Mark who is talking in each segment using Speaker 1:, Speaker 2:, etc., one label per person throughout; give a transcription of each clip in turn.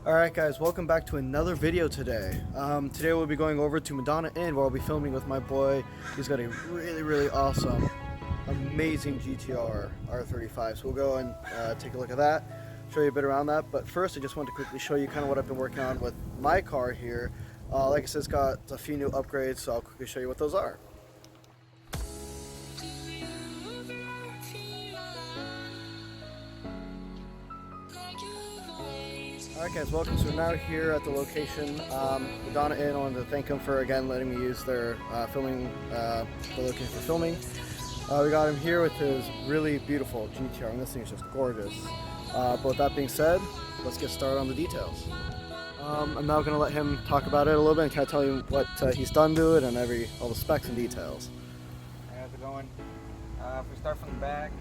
Speaker 1: Alright guys, welcome back to another video today. Today we'll be going over to Madonna Inn where I'll be filming with my boy. He's got a really awesome, amazing GTR R35. So we'll go and take a look at that, show you a bit around that. But first I just want to quickly show you kind of what I've been working on with my car here. Like I said, it's got a few new upgrades, so I'll quickly show you what those are. Alright guys, welcome. So we're now here at the location, Madonna Inn. I wanted to thank him for again letting me use their the location for filming. We got him here with his really beautiful GTR, and this thing is just gorgeous. But with that being said, let's get started on the details. I'm now going to let him talk about it a little bit and kind of tell you what he's done to it and all the specs and details.
Speaker 2: How's it going? If we start from the back,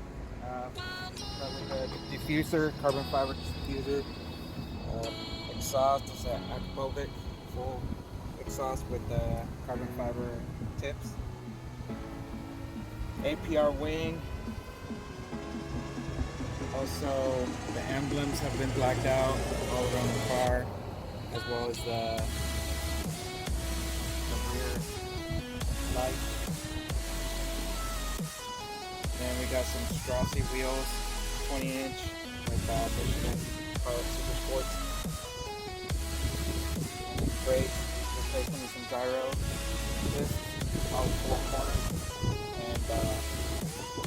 Speaker 2: start with the diffuser, carbon fiber diffuser. Exhaust is an acrylic full exhaust with carbon fiber tips. APR wing. Also, the emblems have been blacked out all around the car, as well as the rear light. Then we got some Strassi wheels, 20-inch with Michigan Super Sports. Brakes, replacement with some gyro discs, all four corners, and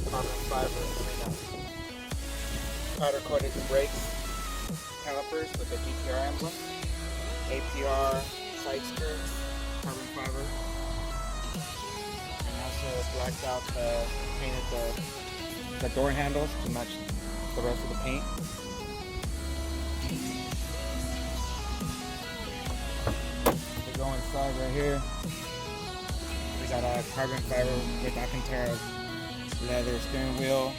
Speaker 2: carbon fiber powder coated brakes, calipers with the GTR emblem, APR side skirts, carbon fiber, and also blacked out painted the door handles to match the rest of the paint. Go inside right here. We got a carbon fiber with Alcantara leather steering wheel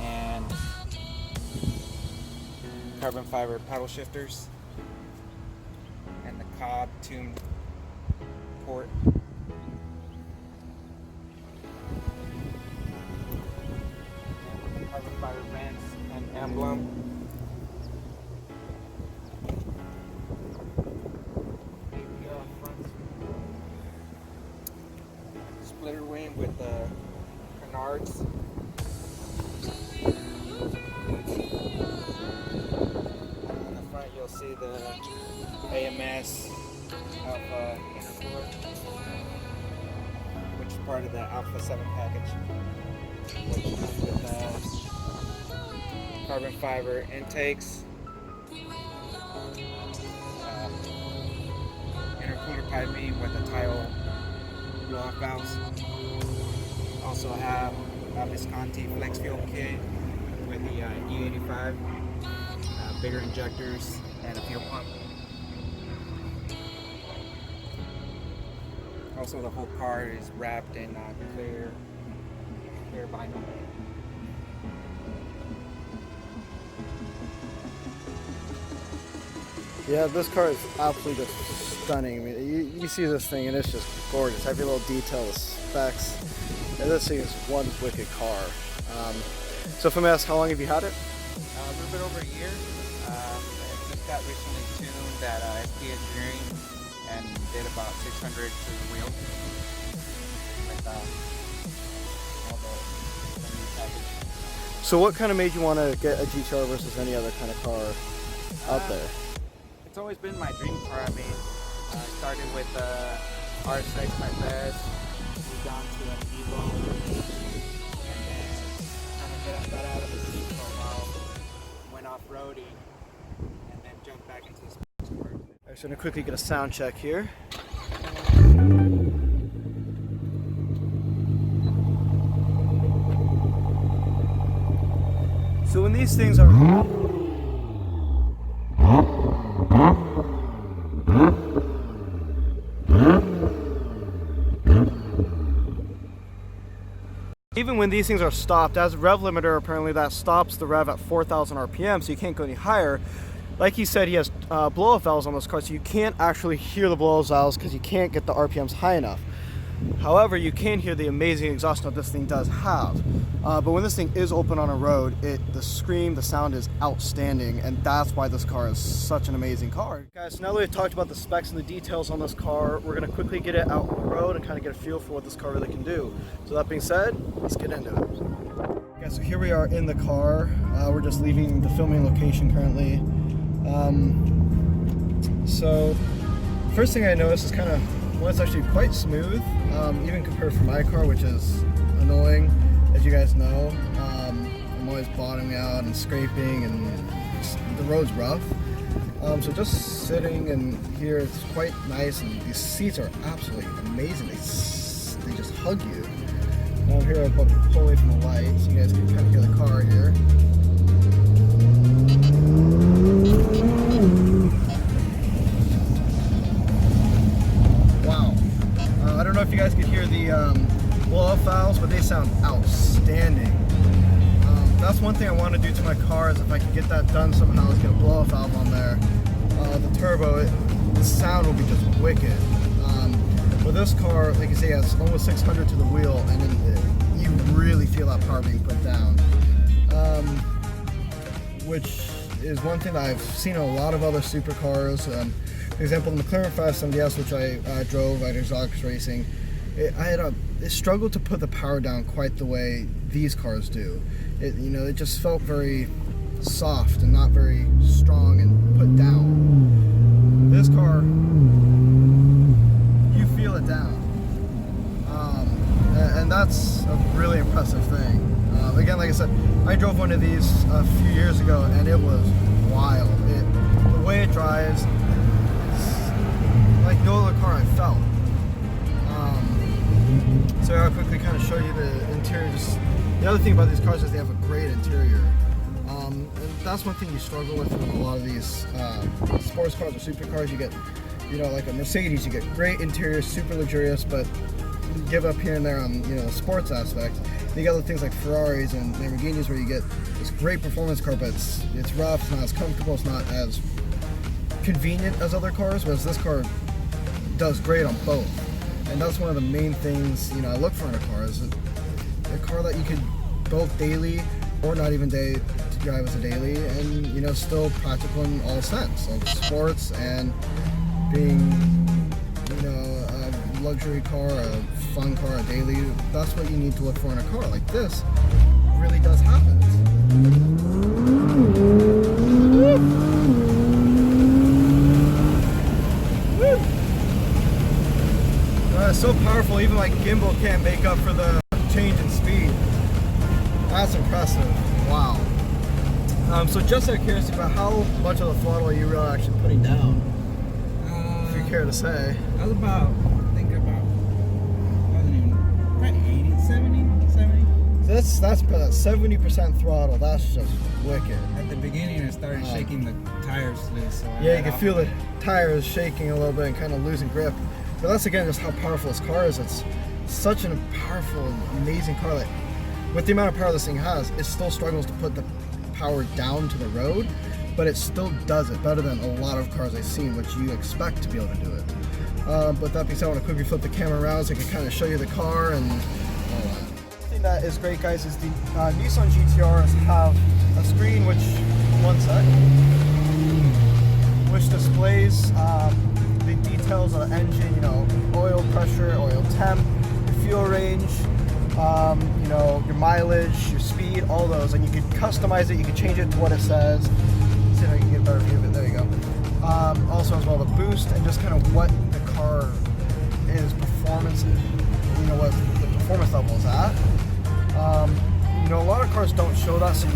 Speaker 2: and carbon fiber paddle shifters and the Cobb tuned port. Carbon fiber vents and emblem. Splitter wing with the canards. On the front you'll see the AMS Alpha intercooler, which is part of the Alpha 7 package, which comes with carbon fiber intakes, intercooler piping with a tile blow-off valves. Also have a Visconti flex fuel kit with the E85, bigger injectors, and a fuel pump. Also, the whole car is wrapped in clear vinyl.
Speaker 1: Yeah, this car is absolutely just stunning. I mean, you see this thing and it's just gorgeous. Every little detail, the specs, and this thing is one wicked car. So if I may ask, how long have you had it?
Speaker 2: A little bit over a year. It just got recently tuned at SP Engineering and did about 600 to the wheel with all the new package.
Speaker 1: So what kind of made you want to get a GTR versus any other kind of car out there?
Speaker 2: It's always been my dream car. I mean, I started with R6, my best, moved on to an Evo, and then kind of got out of the seat for a while, went off-roading, and then jumped back into the sports car.
Speaker 1: Alright, so I'm going to quickly get a sound check here. So when these things are even when these things are stopped, as a rev limiter, apparently that stops the rev at 4,000 RPM, so you can't go any higher. Like he said, he has blow-off valves on this car, so you can't actually hear the blow-off valves because you can't get the RPMs high enough. However, you can hear the amazing exhaust note this thing does have. But when this thing is open on a road, the scream, the sound is outstanding, and that's why this car is such an amazing car. Guys, so now that we've talked about the specs and the details on this car, we're gonna quickly get it out on the road and kind of get a feel for what this car really can do. So that being said, let's get into it. Guys, so here we are in the car. We're just leaving the filming location currently. So first thing I noticed is kind of, well, it's actually quite smooth, even compared to my car, which is annoying. As you guys know, I'm always bottoming out and scraping, and the road's rough. So just sitting in here, it's quite nice, and these seats are absolutely amazing. They just hug you. Now here I'll pull away from the light so you guys can kind of hear the car here. Wow. I don't know if you guys could hear the blow-off valves, but they sound outstanding. That's one thing I want to do to my car, is if I can get that done somehow, is get a blow-off valve on there. The turbo, the sound will be just wicked. With this car, like I say, it's almost 600 to the wheel, and then you really feel that power being put down. Which is one thing that I've seen in a lot of other supercars. For example, the McLaren 570S, which I drove at Exotics Racing, it struggled to put the power down quite the way these cars do. It just felt very soft and not very strong and put down. This car, you feel it down, and that's a really impressive thing. Again, like I said, I drove one of these a few years ago, and it was wild. The way it drives, it's like no other car I felt. So I'll quickly kind of show you the interior. The other thing about these cars is they have a great interior. And that's one thing you struggle with in a lot of these sports cars or supercars. You get, like a Mercedes, you get great interior, super luxurious, but you give up here and there on, the sports aspect. You get other things like Ferraris and Lamborghinis where you get this great performance car, but it's rough, it's not as comfortable, it's not as convenient as other cars, whereas this car does great on both. And that's one of the main things, I look for in a car, is a car that you could both daily or not even drive as a daily, and still practical in all sense of sports and being a luxury car, a fun car, a daily. That's what you need to look for in a car. Like this really does happen. It's so powerful, even my gimbal can't make up for the change in speed. That's impressive. Wow. So just out of curiosity, about how much of the throttle are you really actually putting down? If you care to say.
Speaker 2: I was about, I wasn't even, probably 80, 70.
Speaker 1: So that's about 70% throttle. That's just wicked.
Speaker 2: At the beginning, I started shaking the tires loose. So
Speaker 1: yeah, you can feel the tires shaking a little bit and kind of losing grip. But that's again just how powerful this car is. It's such a powerful, amazing car that, with the amount of power this thing has, it still struggles to put the power down to the road, but it still does it better than a lot of cars I've seen, which you expect to be able to do it. But that being said, I want to quickly flip the camera around so I can kind of show you the car and all that. One thing that is great, guys, is the Nissan GTRs have a screen which displays the details of the engine, oil pressure, oil temp, your fuel range, your mileage, your speed, all those, and you can customize it, you can change it to what it says. See if I can get a better view of it, there you go. Also as well the boost and just kind of what the car is performance, what the performance level is at. A lot of cars don't show that, so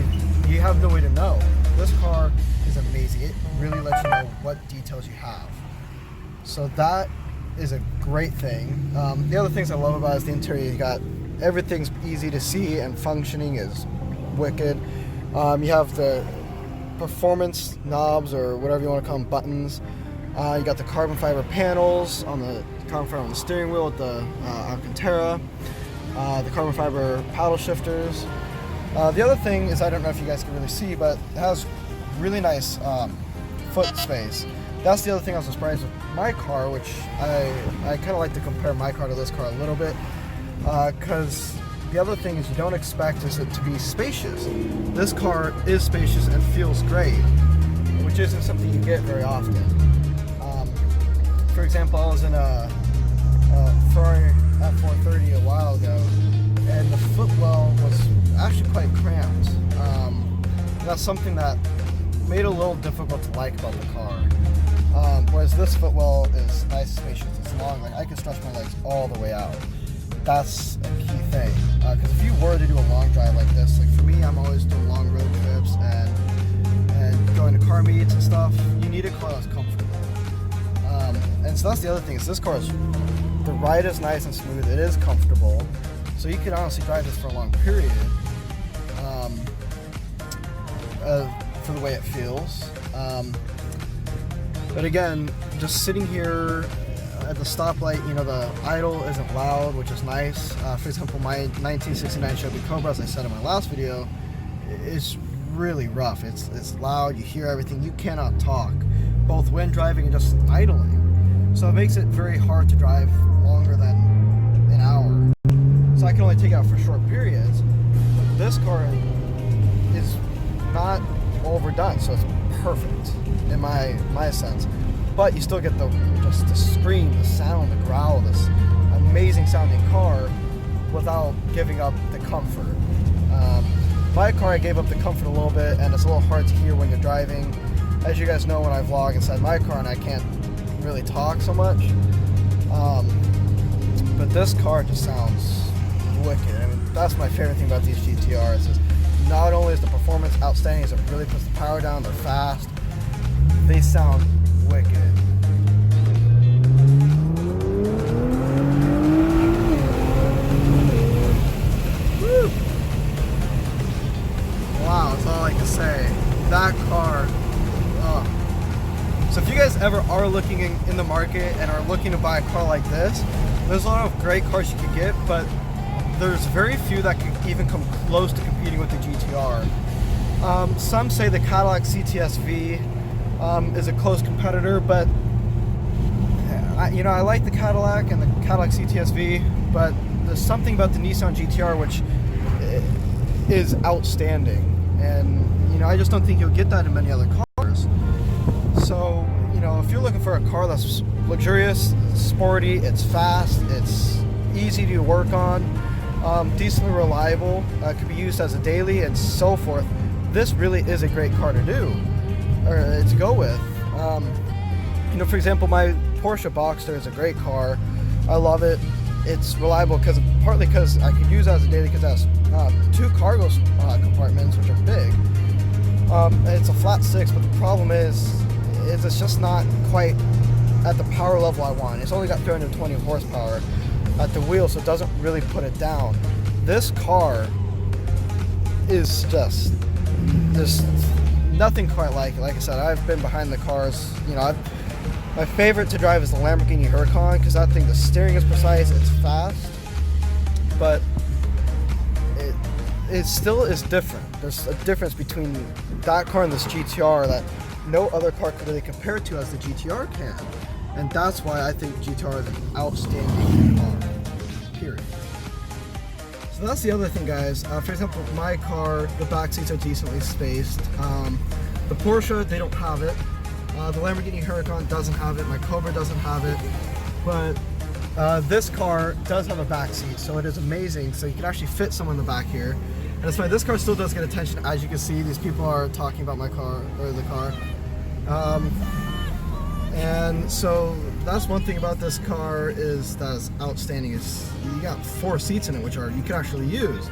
Speaker 1: you have no way to know. This car is amazing. It really lets you know what details you have. So that is a great thing. The other things I love about it is the interior. You got everything's easy to see and functioning is wicked. You have the performance knobs or whatever you want to call them, buttons. You got the carbon fiber panels on the steering wheel with the Alcantara. The carbon fiber paddle shifters. The other thing is, I don't know if you guys can really see, but it has really nice foot space. that's the other thing I was surprised with my car, which I kind of like to compare my car to this car a little bit, because the other thing is you don't expect is it to be spacious. This car is spacious and feels great, which isn't something you get very often. For example, I was in a Ferrari F430 a while ago, and the footwell was actually quite cramped. That's something that made it a little difficult to like about the car. Whereas this footwell is nice, spacious, it's long, like I can stretch my legs all the way out. That's a key thing. Because if you were to do a long drive like this, like for me, I'm always doing long road trips and going to car meets and stuff, you need a car that's comfortable. And so that's the other thing, is this car is, the ride is nice and smooth, it is comfortable, so you could honestly drive this for a long period for the way it feels. But again, just sitting here at the stoplight, you know, the idle isn't loud, which is nice. For example, my 1969 Chevy Cobra, as I said in my last video, is really rough. It's loud, you hear everything, you cannot talk, both when driving and just idling. So it makes it very hard to drive longer than an hour. So I can only take it out for short periods. But this car is not overdone, so it's perfect in my sense. But you still get the scream, the sound, the growl, this amazing sounding car without giving up the comfort. My car, I gave up the comfort a little bit, and it's a little hard to hear when you're driving. As you guys know, when I vlog inside my car and I can't really talk so much. But this car just sounds wicked. I mean, that's my favorite thing about these GTRs, is not only is the performance outstanding, as it really puts the power down, they're fast, they sound wicked. Woo! Wow, that's all I can say. That car, oh. So if you guys ever are looking in the market and are looking to buy a car like this, there's a lot of great cars you could get, but there's very few that can even come close to competing with the GTR. Some say the Cadillac CTS-V is a close competitor, but I like the Cadillac and the Cadillac CTS-V, but there's something about the Nissan GTR which is outstanding, and I just don't think you'll get that in many other cars. So if you're looking for a car that's luxurious, sporty, it's fast, it's easy to work on, decently reliable, could be used as a daily and so forth, this really is a great car to do, or to go with. For example, my Porsche Boxster is a great car. I love it. It's reliable partly because I could use it as a daily, because it has 2 cargo compartments, which are big. It's a flat 6, but the problem is it's just not quite at the power level I want. It's only got 320 horsepower at the wheel, so it doesn't really put it down. This car is just, there's nothing quite like it. Like I said, I've been behind the cars. My favorite to drive is the Lamborghini Huracan, because that thing, the steering is precise, it's fast, but it still is different. There's a difference between that car and this GTR that no other car can really compare to as the GTR can. And that's why I think GTR is an outstanding car, period. So that's the other thing, guys. For example, my car, the back seats are decently spaced. The Porsche, they don't have it. The Lamborghini Huracan doesn't have it. My Cobra doesn't have it. But this car does have a back seat, so it is amazing. So you can actually fit someone in the back here. And that's why this car still does get attention. As you can see, these people are talking about my car, or the car. And so that's one thing about this car is that is outstanding, is you got 4 seats in it, which you can actually use.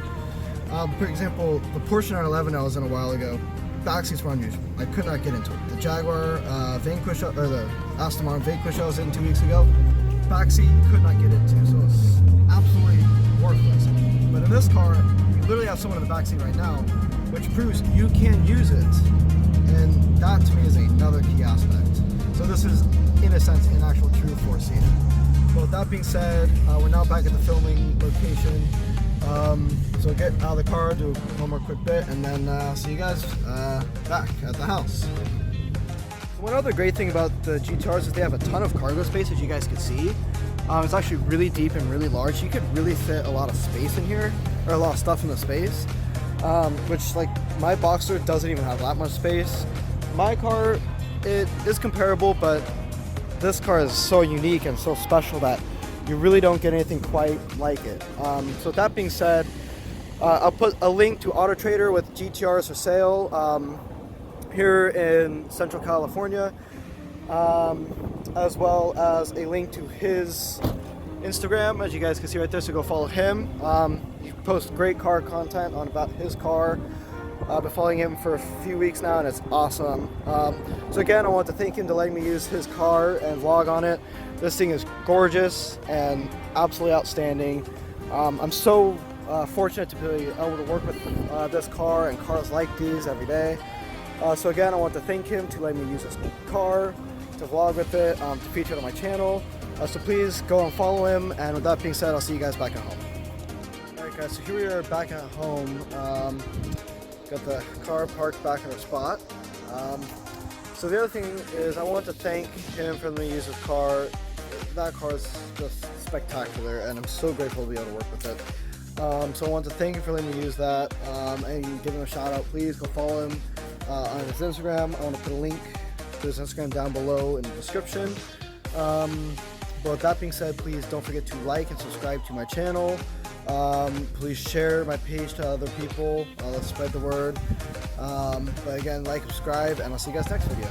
Speaker 1: For example, the Porsche 911 I was in a while ago, back seats were unusual. I could not get into it. The Jaguar Vanquish, or the Aston Martin Vanquish I was in 2 weeks ago, back seat you could not get into, so it's absolutely worthless. But in this car, you literally have someone in the back seat right now, which proves you can use it, and that to me is another key aspect. So this is, in a sense, an actual true 4-seater. But with that being said, we're now back at the filming location. So get out of the car, do one more quick bit, and then see you guys back at the house. One other great thing about the GTRs is they have a ton of cargo space, as you guys can see. It's actually really deep and really large. You could really fit a lot of space in here, or a lot of stuff in the space, which like my Boxster doesn't even have that much space. My car, it is comparable, but this car is so unique and so special that you really don't get anything quite like it. So with that being said, I'll put a link to Autotrader with GTRs for sale here in Central California, as well as a link to his Instagram, as you guys can see right there, so go follow him. He posts great car content on about his car. I've been following him for a few weeks now and it's awesome. So again, I want to thank him to letting me use his car and vlog on it. This thing is gorgeous and absolutely outstanding. I'm so fortunate to be able to work with this car and cars like these every day. So again, I want to thank him to let me use his car, to vlog with it, to feature it on my channel. So please go and follow him, and with that being said, I'll see you guys back at home. Alright guys, so here we are back at home. Got the car parked back in our spot. So the other thing is I want to thank him for letting me use his car. That car is just spectacular and I'm so grateful to be able to work with it. So I want to thank him for letting me use that, and give him a shout out. Please go follow him on his Instagram. I want to put a link to his Instagram down below in the description. But with that being said, please don't forget to like and subscribe to my channel. Please share my page to other people. Let's spread the word. But again, like, subscribe, and I'll see you guys next video.